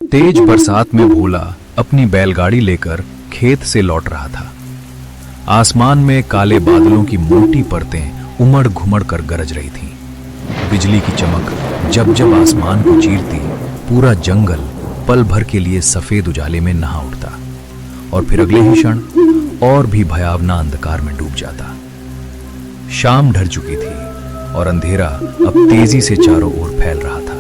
तेज बरसात में भोला अपनी बैलगाड़ी लेकर खेत से लौट रहा था। आसमान में काले बादलों की मोटी परतें उमड़ घुमड़ कर गरज रही थीं। बिजली की चमक जब जब आसमान को चीरती, पूरा जंगल पल भर के लिए सफेद उजाले में नहा उठता और फिर अगले ही क्षण और भी भयावना अंधकार में डूब जाता। शाम ढल चुकी थी और अंधेरा अब तेजी से चारों ओर फैल रहा था।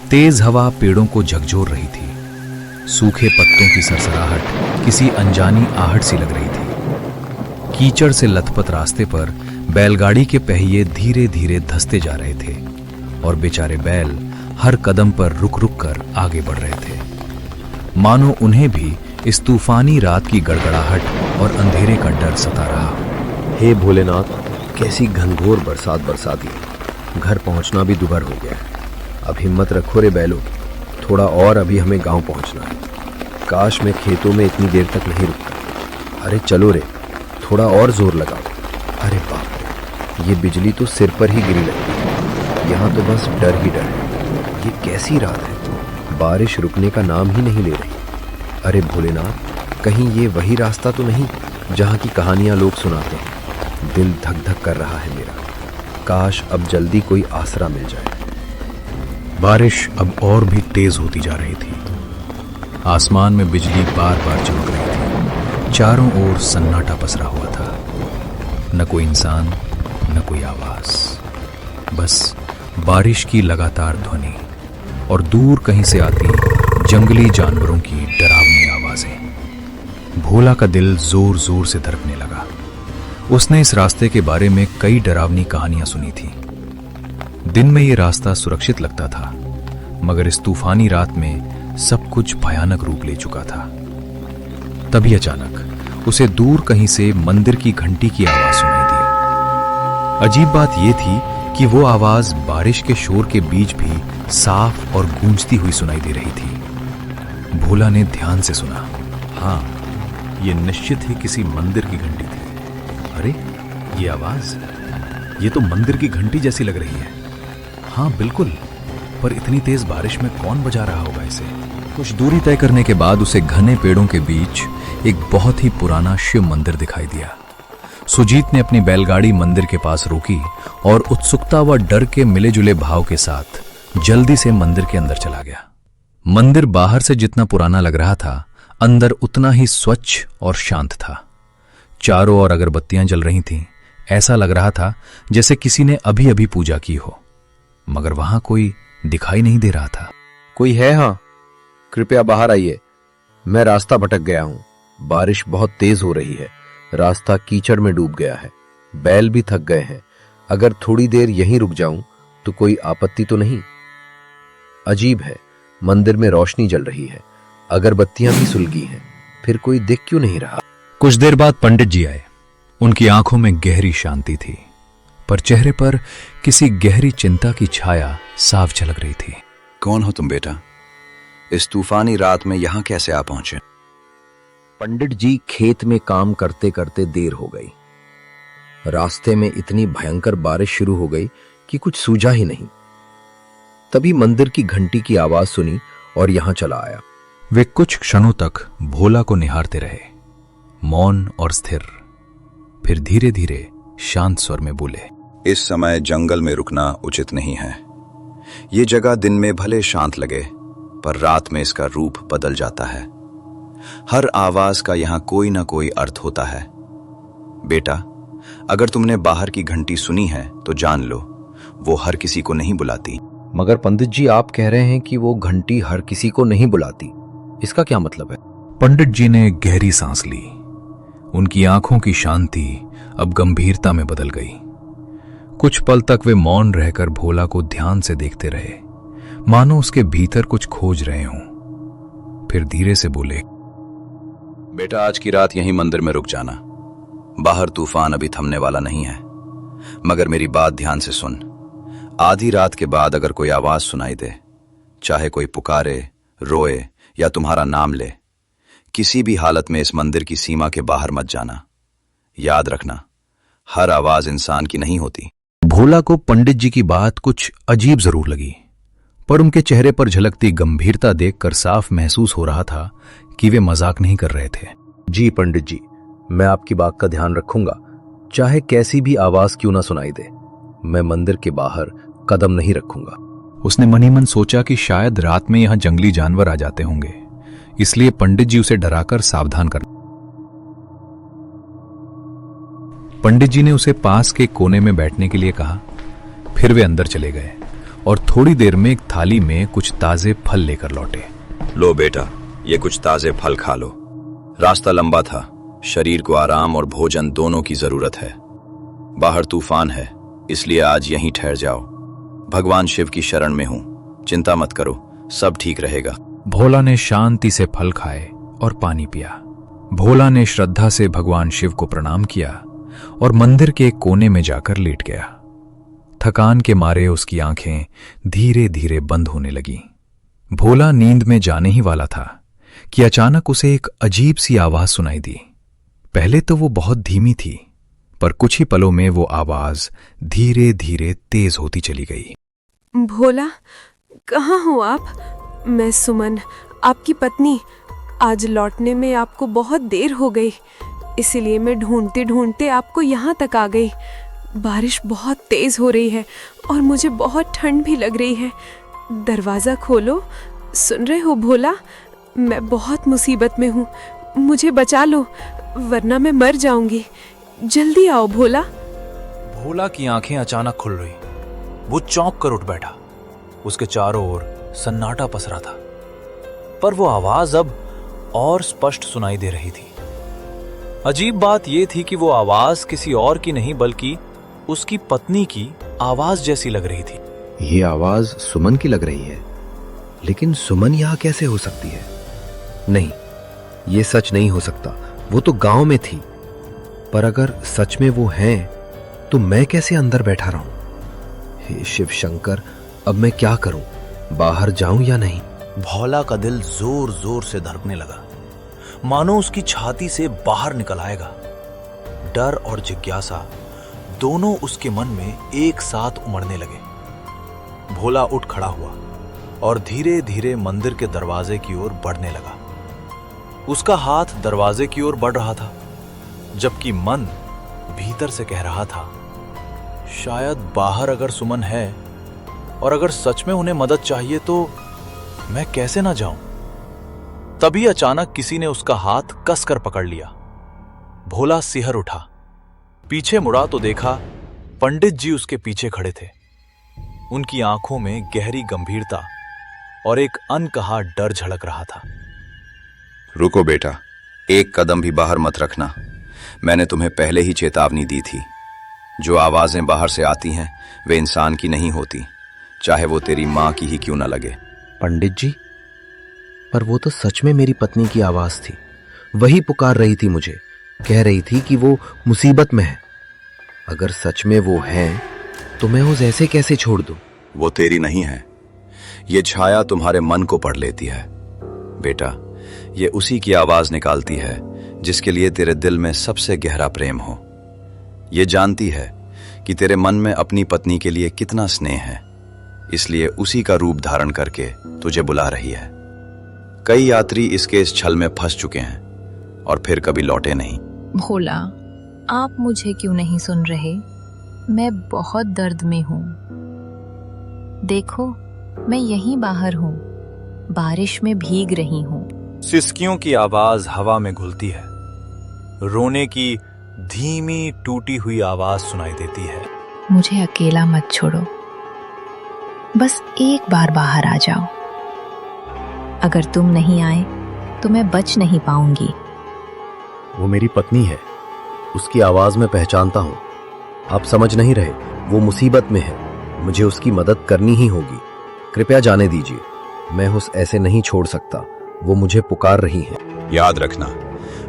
तेज हवा पेड़ों को झकझोर रही थी। सूखे पत्तों की सरसराहट किसी अनजानी आहट सी लग रही थी। कीचड़ से लथपथ रास्ते पर बैलगाड़ी के पहिए धीरे धीरे धंसते जा रहे थे और बेचारे बैल हर कदम पर रुक रुक कर आगे बढ़ रहे थे, मानो उन्हें भी इस तूफानी रात की गड़गड़ाहट और अंधेरे का डर सता रहा। हे भोलेनाथ, कैसी घनघोर बरसात बरसाती। घर पहुंचना भी दुभर हो गया है। अब हिम्मत रखो रे बैलो, थोड़ा और, अभी हमें गांव पहुंचना है। काश मैं खेतों में इतनी देर तक नहीं रुकता। अरे चलो रे, थोड़ा और जोर लगाओ। अरे बाप रे, ये बिजली तो सिर पर ही गिरी लगती है। यहाँ तो बस डर ही डर है। ये कैसी रात है, बारिश रुकने का नाम ही नहीं ले रही। अरे भोलेनाथ, कहीं ये वही रास्ता तो नहीं जहाँ की कहानियाँ लोग सुनाते हैं। दिल धक धक कर रहा है मेरा। काश अब जल्दी कोई आसरा मिल जाए। बारिश अब और भी तेज होती जा रही थी। आसमान में बिजली बार बार चमक रही थी। चारों ओर सन्नाटा पसरा हुआ था। न कोई इंसान, न कोई आवाज, बस बारिश की लगातार ध्वनि और दूर कहीं से आती जंगली जानवरों की डरावनी आवाजें। भोला का दिल जोर जोर से धड़कने लगा। उसने इस रास्ते के बारे में कई डरावनी कहानियां सुनी थी। दिन में यह रास्ता सुरक्षित लगता था, मगर इस तूफानी रात में सब कुछ भयानक रूप ले चुका था। तभी अचानक उसे दूर कहीं से मंदिर की घंटी की आवाज सुनाई दी। अजीब बात यह थी कि वो आवाज बारिश के शोर के बीच भी साफ और गूंजती हुई सुनाई दे रही थी। भोला ने ध्यान से सुना। हाँ, ये निश्चित ही किसी मंदिर की घंटी थी। अरे ये आवाज, ये तो मंदिर की घंटी जैसी लग रही है। हाँ बिल्कुल, पर इतनी तेज बारिश में कौन बजा रहा होगा इसे? कुछ दूरी तय करने के बाद उसे घने पेड़ों के बीच एक बहुत ही पुराना शिव मंदिर दिखाई दिया। सुजीत ने अपनी बैलगाड़ी मंदिर के पास रोकी और उत्सुकता व डर के मिले जुले भाव के साथ जल्दी से मंदिर के अंदर चला गया। मंदिर बाहर से जितना पुराना लग रहा था, अंदर उतना ही स्वच्छ और शांत था। चारों ओर अगरबत्तियां जल रही थीं। ऐसा लग रहा था जैसे किसी ने अभी अभी पूजा की हो, मगर वहां कोई दिखाई नहीं दे रहा था। कोई है? हाँ, कृपया बाहर आइए। मैं रास्ता भटक गया हूं। बारिश बहुत तेज हो रही है। रास्ता कीचड़ में डूब गया है। बैल भी थक गए हैं। अगर थोड़ी देर यहीं रुक जाऊं तो कोई आपत्ति तो नहीं? अजीब है, मंदिर में रोशनी जल रही है, अगरबत्तियां भी सुलगी हैं, फिर कोई दिख क्यों नहीं रहा? कुछ देर बाद पंडित जी आए। उनकी आंखों में गहरी शांति थी, पर चेहरे पर किसी गहरी चिंता की छाया साफ झलक रही थी। कौन हो तुम बेटा? इस तूफानी रात में यहां कैसे आ पहुंचे? पंडित जी, खेत में काम करते करते देर हो गई। रास्ते में इतनी भयंकर बारिश शुरू हो गई कि कुछ सूझा ही नहीं। तभी मंदिर की घंटी की आवाज सुनी और यहां चला आया। वे कुछ क्षणों तक भोला को निहारते रहे, मौन और स्थिर। फिर धीरे धीरे शांत स्वर में बोले, इस समय जंगल में रुकना उचित नहीं है। ये जगह दिन में भले शांत लगे, पर रात में इसका रूप बदल जाता है। हर आवाज का यहां कोई ना कोई अर्थ होता है। बेटा, अगर तुमने बाहर की घंटी सुनी है तो जान लो, वो हर किसी को नहीं बुलाती। मगर पंडित जी, आप कह रहे हैं कि वो घंटी हर किसी को नहीं बुलाती। इसका क्या मतलब है? पंडित जी ने गहरी सांस ली। उनकी आंखों की शांति अब गंभीरता में बदल गई। कुछ पल तक वे मौन रहकर भोला को ध्यान से देखते रहे, मानो उसके भीतर कुछ खोज रहे हों। फिर धीरे से बोले, बेटा, आज की रात यहीं मंदिर में रुक जाना। बाहर तूफान अभी थमने वाला नहीं है, मगर मेरी बात ध्यान से सुन। आधी रात के बाद अगर कोई आवाज सुनाई दे, चाहे कोई पुकारे, रोए या तुम्हारा नाम ले, किसी भी हालत में इस मंदिर की सीमा के बाहर मत जाना। याद रखना, हर आवाज इंसान की नहीं होती। भोला को पंडित जी की बात कुछ अजीब जरूर लगी, पर उनके चेहरे पर झलकती गंभीरता देखकर साफ महसूस हो रहा था कि वे मजाक नहीं कर रहे थे। जी पंडित जी, मैं आपकी बात का ध्यान रखूंगा, चाहे कैसी भी आवाज क्यों ना सुनाई दे। मैं मंदिर के बाहर कदम नहीं रखूंगा। उसने मन ही मन सोचा कि शायद रात में यहां जंगली जानवर आ जाते होंगे, इसलिए पंडित जी उसे डराकर सावधान कर। पंडित जी ने उसे पास के कोने में बैठने के लिए कहा। फिर वे अंदर चले गए और थोड़ी देर में एक थाली में कुछ ताजे फल लेकर लौटे। लो बेटा, ये कुछ ताजे फल खा लो। रास्ता लंबा था, शरीर को आराम और भोजन दोनों की जरूरत है। बाहर तूफान है, इसलिए आज यहीं ठहर जाओ। भगवान शिव की शरण में हूं, चिंता मत करो, सब ठीक रहेगा। भोला ने शांति से फल खाए और पानी पिया। भोला ने श्रद्धा से भगवान शिव को प्रणाम किया और मंदिर के एक कोने में जाकर लेट गया। थकान के मारे उसकी आंखें धीरे धीरे बंद होने लगीं। भोला नींद में जाने ही वाला था कि अचानक उसे एक अजीब सी आवाज सुनाई दी। पहले तो वो बहुत धीमी थी, पर कुछ ही पलों में वो आवाज धीरे धीरे तेज होती चली गई। भोला, कहाँ हो आप? मैं सुमन, आपकी पत्नी। आज लौटने में आपको बहुत देर हो गई, इसीलिए मैं ढूंढते ढूंढते आपको यहाँ तक आ गई। बारिश बहुत तेज हो रही है और मुझे बहुत ठंड भी लग रही है। दरवाज़ा खोलो। सुन रहे हो भोला? मैं बहुत मुसीबत में हूँ, मुझे बचा लो, वरना मैं मर जाऊंगी। जल्दी आओ भोला। भोला की आंखें अचानक खुल रही। वो चौंक कर उठ बैठा। उसके चारों ओर सन्नाटा पसरा था, पर वो आवाज अब और स्पष्ट सुनाई दे रही थी। अजीब बात यह थी कि वो आवाज किसी और की नहीं बल्कि उसकी पत्नी की आवाज जैसी लग रही थी। ये आवाज सुमन की लग रही है, लेकिन सुमन यहाँ कैसे हो सकती है? नहीं, ये सच नहीं हो सकता। वो तो गांव में थी, पर अगर सच में वो हैं, तो मैं कैसे अंदर बैठा रहूं? हे शिव शंकर, अब मैं क्या करूं? बाहर जाऊं या नहीं? भोला का दिल जोर जोर से धड़कने लगा, मानो उसकी छाती से बाहर निकल आएगा। डर और जिज्ञासा दोनों उसके मन में एक साथ उमड़ने लगे। भोला उठ खड़ा हुआ और धीरे धीरे मंदिर के दरवाजे की ओर बढ़ने लगा। उसका हाथ दरवाजे की ओर बढ़ रहा था, जबकि मन भीतर से कह रहा था, शायद बाहर अगर सुमन है और अगर सच में उन्हें मदद चाहिए तो मैं कैसे ना जाऊं। तभी अचानक किसी ने उसका हाथ कसकर पकड़ लिया। भोला सिहर उठा, पीछे मुड़ा तो देखा पंडित जी उसके पीछे खड़े थे। उनकी आंखों में गहरी गंभीरता और एक अनकहा डर झलक रहा था। रुको बेटा, एक कदम भी बाहर मत रखना। मैंने तुम्हें पहले ही चेतावनी दी थी। जो आवाजें बाहर से आती हैं वे इंसान की नहीं होती, चाहे वो तेरी मां की ही क्यों ना लगे। पंडित जी, पर वो तो सच में मेरी पत्नी की आवाज थी। वही पुकार रही थी मुझे, कह रही थी कि वो मुसीबत में है। अगर सच में वो हैं, तो मैं उसे ऐसे कैसे छोड़ दूं? वो तेरी नहीं है, ये छाया तुम्हारे मन को पढ़ लेती है। बेटा, ये उसी की आवाज निकालती है जिसके लिए तेरे दिल में सबसे गहरा प्रेम हो। ये जानती है कि तेरे मन में अपनी पत्नी के लिए कितना स्नेह है, इसलिए उसी का रूप धारण करके तुझे बुला रही है। कई यात्री इसके इस छल में फंस चुके हैं और फिर कभी लौटे नहीं। भोला, आप मुझे क्यों नहीं सुन रहे? मैं बहुत दर्द में हूँ। देखो, मैं यहीं बाहर हूँ, बारिश में भीग रही हूँ। सिसकियों की आवाज हवा में घुलती है। रोने की धीमी टूटी हुई आवाज सुनाई देती है। मुझे अकेला मत छोड़ो, बस एक बार बाहर आ जाओ। अगर तुम नहीं आए तो मैं बच नहीं पाऊंगी। वो मेरी पत्नी है, उसकी आवाज मैं पहचानता हूँ। आप समझ नहीं रहे, वो मुसीबत में है, मुझे उसकी मदद करनी ही होगी। कृपया जाने दीजिए, मैं उस ऐसे नहीं छोड़ सकता। वो मुझे पुकार रही है। याद रखना,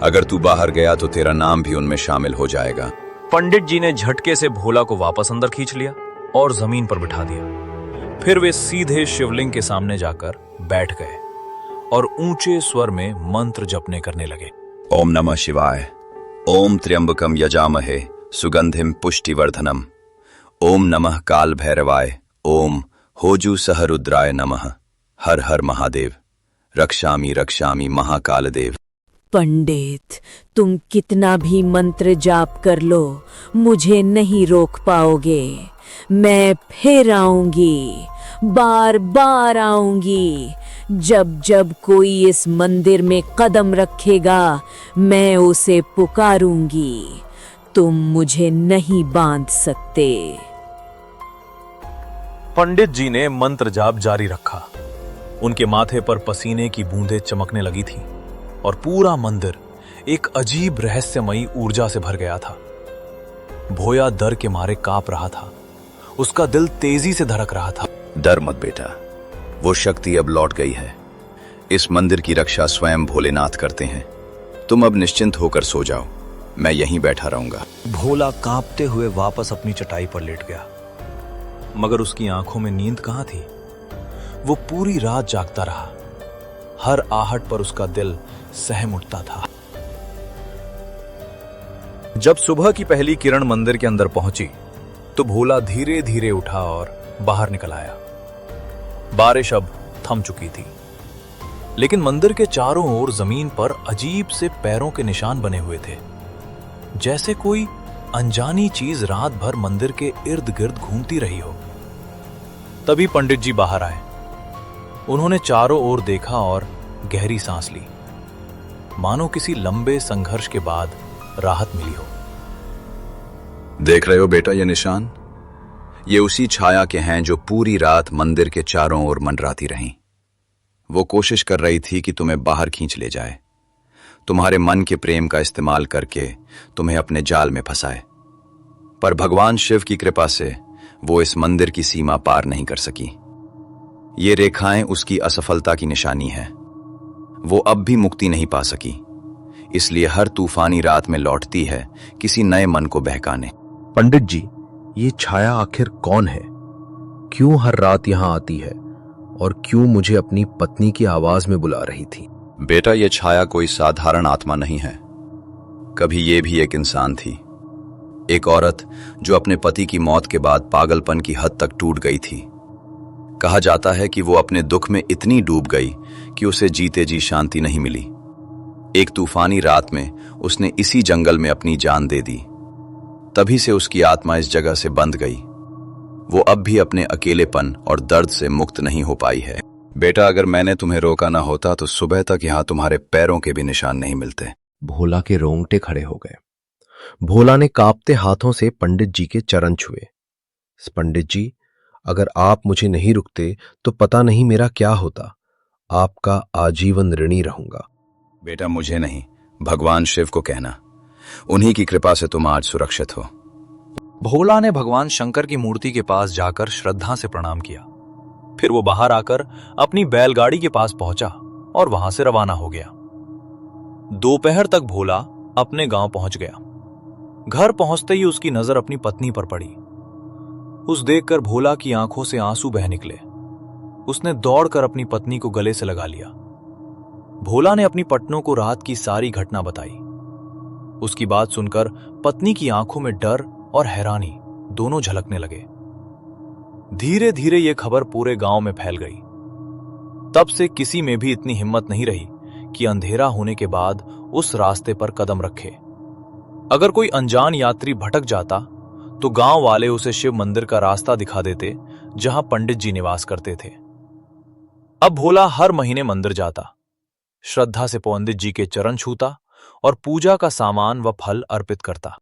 अगर तू बाहर गया तो तेरा नाम भी उनमें शामिल हो जाएगा। पंडित जी ने झटके से भोला को वापस अंदर खींच लिया और जमीन पर बिठा दिया। फिर वे सीधे शिवलिंग के सामने जाकर बैठ गए और ऊंचे स्वर में मंत्र जपने करने लगे। ओम नमः शिवाय, ओम त्र्यंबकम यजामहे सुगंधिम पुष्टिवर्धनम, ओम नमः काल भैरवाय, ओम होजू सह रुद्राय नमः, हर हर महादेव, रक्षामि रक्षामि महाकाल देव। पंडित, तुम कितना भी मंत्र जाप कर लो, मुझे नहीं रोक पाओगे। मैं फिर आऊंगी, बार बार आऊंगी। जब जब कोई इस मंदिर में कदम रखेगा, मैं उसे पुकारूंगी। तुम मुझे नहीं बांध सकते। पंडित जी ने मंत्र जाप जारी रखा। उनके माथे पर पसीने की बूंदें चमकने लगी थीं और पूरा मंदिर एक अजीब रहस्यमयी ऊर्जा से भर गया था। भोया डर के मारे कांप रहा था। उसका दिल तेजी से धड़क रहा था। डर मत बेटा, वो शक्ति अब लौट गई है। इस मंदिर की रक्षा स्वयं भोलेनाथ करते हैं। तुम अब निश्चिंत होकर सो जाओ, मैं यहीं बैठा रहूंगा। भोला कांपते हुए वापस अपनी चटाई पर लेट गया, मगर उसकी आंखों में नींद कहां थी। वो पूरी रात जागता रहा। हर आहट पर उसका दिल सहम उठता था। जब सुबह की पहली किरण मंदिर के अंदर पहुंची तो भोला धीरे धीरे उठा और बाहर निकल आया। बारिश अब थम चुकी थी, लेकिन मंदिर के चारों ओर जमीन पर अजीब से पैरों के निशान बने हुए थे, जैसे कोई अनजानी चीज रात भर मंदिर के इर्द गिर्द घूमती रही हो। तभी पंडित जी बाहर आए। उन्होंने चारों ओर देखा और गहरी सांस ली, मानो किसी लंबे संघर्ष के बाद राहत मिली हो। देख रहे हो बेटा ये निशान? ये उसी छाया के हैं जो पूरी रात मंदिर के चारों ओर मंडराती रहीं। वो कोशिश कर रही थी कि तुम्हें बाहर खींच ले जाए, तुम्हारे मन के प्रेम का इस्तेमाल करके तुम्हें अपने जाल में फंसाए। पर भगवान शिव की कृपा से वो इस मंदिर की सीमा पार नहीं कर सकी। ये रेखाएं उसकी असफलता की निशानी है। वो अब भी मुक्ति नहीं पा सकी, इसलिए हर तूफानी रात में लौटती है किसी नए मन को बहकाने। पंडित जी, ये छाया आखिर कौन है? क्यों हर रात यहां आती है और क्यों मुझे अपनी पत्नी की आवाज में बुला रही थी? बेटा ये छाया कोई साधारण आत्मा नहीं है। कभी ये भी एक इंसान थी, एक औरत जो अपने पति की मौत के बाद पागलपन की हद तक टूट गई थी। कहा जाता है कि वो अपने दुख में इतनी डूब गई कि उसे जीते जी शांति नहीं मिली। एक तूफानी रात में उसने इसी जंगल में अपनी जान दे दी। तभी से उसकी आत्मा इस जगह से बंध गई। वो अब भी अपने अकेलेपन और दर्द से मुक्त नहीं हो पाई है। बेटा अगर मैंने तुम्हें रोका ना होता तो सुबह तक यहां तुम्हारे पैरों के भी निशान नहीं मिलते। भोला के रोंगटे खड़े हो गए। भोला ने कांपते हाथों से पंडित जी के चरण छुए। पंडित जी, अगर आप मुझे नहीं रुकते तो पता नहीं मेरा क्या होता। आपका आजीवन ऋणी रहूंगा। बेटा मुझे नहीं, भगवान शिव को कहना। उन्हीं की कृपा से तुम आज सुरक्षित हो। भोला ने भगवान शंकर की मूर्ति के पास जाकर श्रद्धा से प्रणाम किया। फिर वो बाहर आकर अपनी बैलगाड़ी के पास पहुंचा और वहां से रवाना हो गया। दोपहर तक भोला अपने गांव पहुंच गया। घर पहुंचते ही उसकी नजर अपनी पत्नी पर पड़ी। उस देखकर भोला की आंखों से आंसू बह निकले। उसने दौड़कर अपनी पत्नी को गले से लगा लिया। भोला ने अपनी पत्नों को रात की सारी घटना बताई। उसकी बात सुनकर पत्नी की आंखों में डर और हैरानी दोनों झलकने लगे। धीरे धीरे यह खबर पूरे गांव में फैल गई। तब से किसी में भी इतनी हिम्मत नहीं रही कि अंधेरा होने के बाद उस रास्ते पर कदम रखे। अगर कोई अनजान यात्री भटक जाता तो गांव वाले उसे शिव मंदिर का रास्ता दिखा देते जहां पंडित जी निवास करते थे। अब भोला हर महीने मंदिर जाता, श्रद्धा से पंडित जी के चरण छूता और पूजा का सामान व फल अर्पित करता।